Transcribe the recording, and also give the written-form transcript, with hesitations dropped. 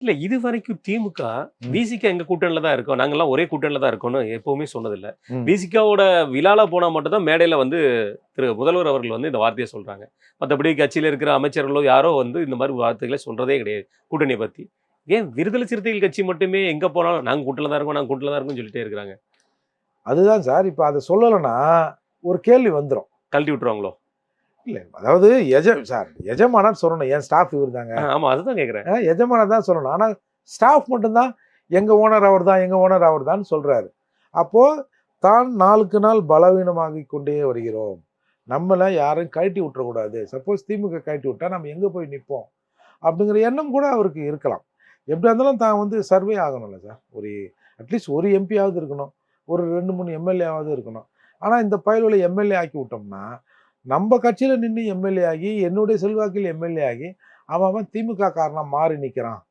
இல்ல இதுவரைக்கும் திமுக, ம். விசிக எங்க கூட்டணில தான் இருக்கோம். நாங்கலாம் ஒரே கூட்டணில தான் இருக்கோம்னு எப்பவுமே சொன்னதில்ல. ம். விசிகாவோட விழால போனா மட்டும் தான் மேடையில வந்து திரு முதல்வர் அவர்கள் வந்து இந்த வார்த்தைய சொல்றாங்க. மத்தபடி கட்சியில இருக்கிற அமைச்சர்களோ யாரோ வந்து இந்த மாரி வார்த்தைகள சொல்றதே கிடையாது. கூட்டணிய பத்தி. ஏன் விடுதலை சிறுத்தைகள் கட்சி மட்டுமே எங்க போனாலும் நாங்க கூட்டணில தான் இருக்கோம், நாங்க கூட்டணில தான் இருக்கோம்னு சொல்லிட்டே இருக்கிறாங்க. அதுதான் சார். இப்ப அத சொல்லலன்னா, ஒரு கேள்வி வந்துரும். கழட்டி விட்டுருவாங்களோ? இல்ல அதாவது சார் எஜமானன்னு சொல்லணும். என் ஸ்டாஃப் இவர்தாங்க. ஆமா அதுதான் கேட்கிறேன். எஜமானர் தான் சொல்லணும். ஆனா ஸ்டாஃப் மட்டும் தான் எங்க ஓனர் அவர்தான், எங்க ஓனர் அவர்தான்னு சொல்றாரு. அப்போ தான் நாளுக்கு நாள் பலவீனமாகிக் கொண்டே வருகிறோம். நம்மள யாரையும் கழட்டி விட்டுறக்கூடாது. சப்போஸ் திமுக கழட்டி விட்டா நம்ம எங்க போய் நிப்போம்? அப்படிங்கிற எண்ணம் கூட அவருக்கு இருக்கலாம். எப்படியா இருந்தாலும் தான் வந்து சர்வே ஆகணும்ல சார். ஒரு அட்லீஸ்ட் ஒரு எம்பியாவது இருக்கணும். ஒரு 2, 3 எம்எல்ஏவாவது இருக்கணும். ஆனா இந்த பயலுவல எம்எல்ஏ ஆக்கி விட்டோம்னா, நம்ம கட்சியில நின்னு எம்எல்ஏ ஆகி, என்னுடைய செல்வாக்கில் எம்எல்ஏ ஆகி, அவன் அவன் திமுக காரனா மாறி நிக்கிறான்.